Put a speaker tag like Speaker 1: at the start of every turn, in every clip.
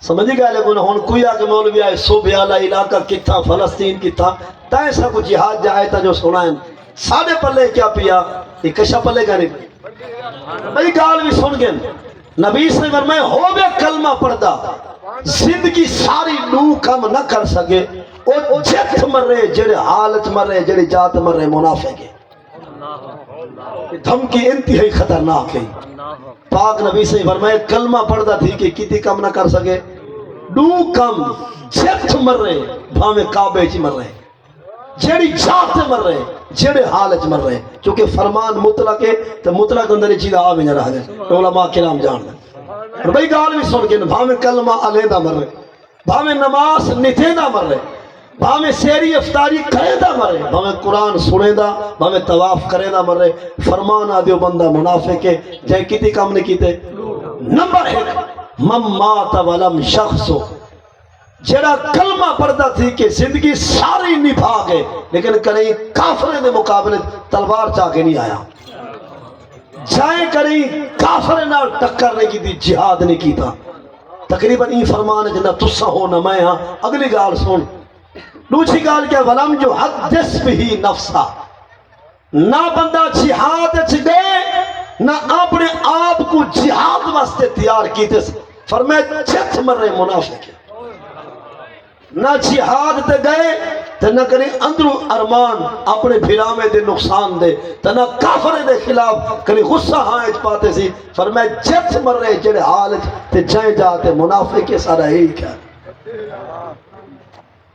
Speaker 1: سمجھی گئے لیکن ہون کوئی آگے مولوی آئے صوبہ والا علاقہ کتھا فلسطین کتھا تائیں سا کو جہاد جائے تا جو سنائیں سادے پلے کیا پیا یہ کشا پلے کا نہیں بھئی گال بھی سن گئے نبی سے فرمائے ہو بے کلمہ پڑھدا زندگی ساری لو کم نہ کر سکے او جت مر رہے جڑے حالت مر رہے جڑے جات مر رہے منافق ہے دھمکی انتہائی خطرناک ہے پاک نبی سے فرمائے کلمہ پڑھدا تھی کہ کتی کم نہ کر سکے لو کم جت مر رہے بھامے کعبے چی مر رہے جڑی جات مر رہے جڑے حالت مر رہے چونکہ فرمان مطلق ہے تو مطلق اندر یہ چیزیں آوے نہ رہا ہے علماء کرام جان دیں اور بھئی گال بھی سن کے بھامے کلمہ علیحدہ مر رہے بھامے نماز نتیدہ مر رہے بھامے سیری افطاری کرے دا مر رہے بھامے قرآن سنے دا بھامے طواف کرے دا مر رہے فرمان آدھیو بندہ منافق ہے جائے کتی کام نے کیتے نمبر 1 من مات ولم شخصو جڑا کلمہ پڑھتا تھی کہ زندگی ساری نبھا گئے لیکن کہیں کافرے دے مقابلے تلوار چاہ کے نہیں آیا جائیں کہیں کافرے نال ٹکر نہیں کی تھی جہاد نہیں کی تھا تقریباً این فرمان ہے جنہ تسا ہو نہ میں ہاں اگلی گال سن دوسری گال کیا ولم جو حدث بھی نفسا نہ بندہ جہاد گئے نہ اپنے آپ کو جہاد واسطے تیار کیتے فرمایا جت مر رہے منافق نہ جہاد تے گئے تے نہ کریں اندرو ارمان اپنے بھرامے دے نقصان دے تے نہ کافرے دے خلاف کریں غصہ ہاں اچ پاتے سی فرمایا جت مر رہے جڑے حال تے جائیں جاتے منافق کے سارا ہی کیا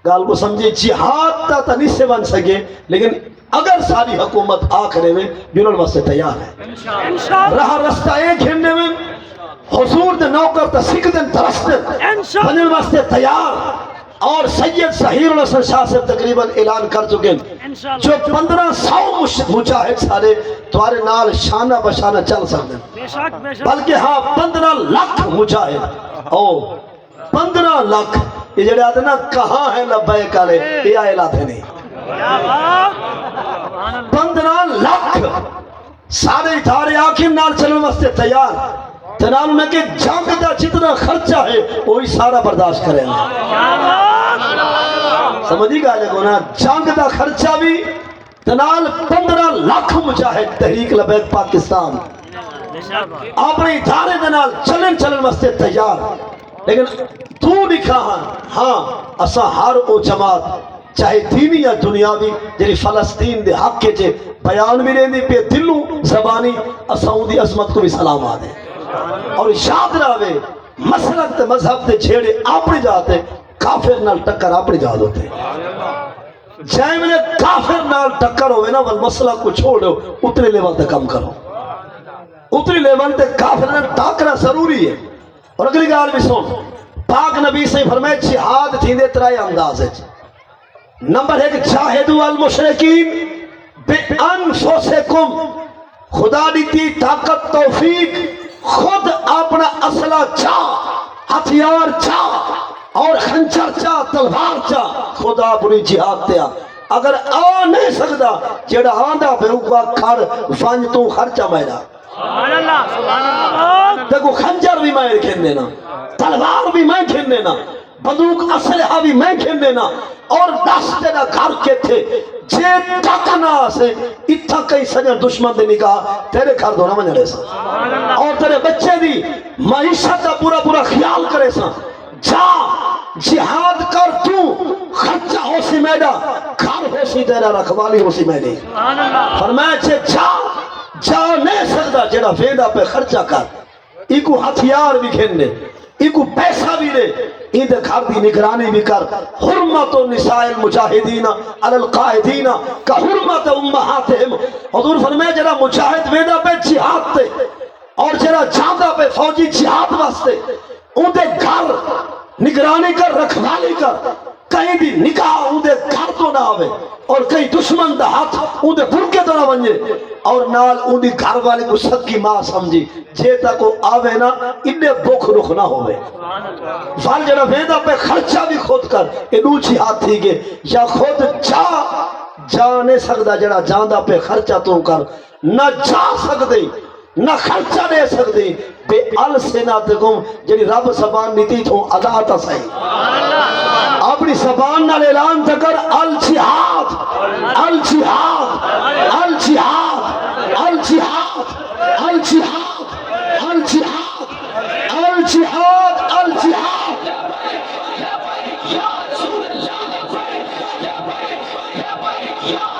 Speaker 1: گال کو سمجھے جہاد تا نہیں سے بن سکے لیکن اگر ساری حکومت آخرے میں جنہوں واسطے تیار ہے رہا رستہ ایک ہننے میں حضور دے نوکر تا سکھ دن ترستے بننے واسطے تیار اور سید ظہیر الحسن شاہ سے تقریباً اعلان کر چکے جو 1500 مجاہد سارے تمہارے نال شانہ بشانہ چل سکتے بلکہ ہاں 15 لاکھ مجاہد او 15 لاکھ یہ جڑے آتے نا کہاں ہے لبیک علی یہ آئے لاتے نہیں 15 لاکھ سارے اتھارے آخر نال چلن واسطے تیار تنال میں کہ جنگ دا جتنا خرچہ ہے وہی سارا برداشت کریں سمجھی گا لے گونا جنگ دا خرچہ بھی تنال 15 لاکھ مجاہد تحریک لبیک پاکستان اپنے ادارے دنال چلن واسطے تیار لیکن تو لکھا ہاں اسا ہر او جماعت چاہے دینی یا دنیاوی جنہی فلسطین دے حق کے چے بیان بھی رہنی پہ دلوں زبانی اساؤں دی عظمت کو بھی سلام آدھے اور یاد رہے مسلک تے مذہب تے چھیڑے اپنی جاتے کافر نال ٹکر اپنی جات ہوتے جائے میں نے کافر نال ٹکر ہوئے نا والمسئلہ کو چھوڑو اتنے لیول تے کم کرو اتنی لیول تے کافر نال ٹاکرہ ضروری ہے اور اگلی گال بھی سن پاک نبی سے فرمائے جہاد تھی دے ترائے انداز ہے نمبر 1 جاہدو المشرکین بے انفسکم خدا دیتی طاقت توفیق خود اپنا اسلحہ چاہ ہتھیار چاہ اور خنجر چاہ تلوار چاہ خدا اپنی جہاد تیا اگر آ نہیں سکتا جڑا آندہ پہ اوپا کھر ونج تو خرچہ میرا دیکھو خنجر بھی میں کھیلنے نا تلوار بھی میں کھیلنے نا بندوق اسلحہ بھی میں کھیلنے نا اور دستے نا گھر کے تھے جے ٹکنا سے اتھا کئی سجن دشمن دے نکاح تیرے گھر دو نہ منجڑے سا اور تیرے بچے دی معیشت کا پورا خیال کرے سا جا جہاد کر تو خرچہ ہو سی میڈا گھر ہو سی تیرا رکھوالی ہو سی میڈی فرمایا چھے جا نہیں سکتا جڑا فیدہ پہ خرچہ کر ایکو ہتھیار بھی کھیلنے ایکو پیسہ بھی دے ایندے گھر دی نگرانی بھی کر حرمت النساء المجاہدین علی القائدین کا حرمت امہاتہم حضور فرمائے جڑا مجاہد ویدہ پہ جہاد تے اور جڑا جاندہ پہ فوجی جہاد واسطے اندے گھر نگرانی کر رکھوالی کر کہیں بھی نکاح اندے گھر تو نہ آوے اور کہیں دشمن دا ہاتھ اندے بھرکے تو نہ بنجے اور نال اندی گھر والے کو سب کی ماں سمجھی جے تک وہ آوے نا انہیں بکھ رخ نہ ہوئے فال جڑا ویدہ پہ خرچہ بھی خود کر انوچی ہاتھ تھی گے یا خود جا نہیں سکتا جڑا جاندہ پہ خرچہ تو کر نہ جا سکتے نہ خرچہ دے سکتے بے السناتکم جنی رب زبان نیتی تو ادا تا صحیح اپنی زبان نال اعلان تکر الجہاد الجہاد الجہاد الجہاد الجہاد الجہاد الجہاد الجہاد یا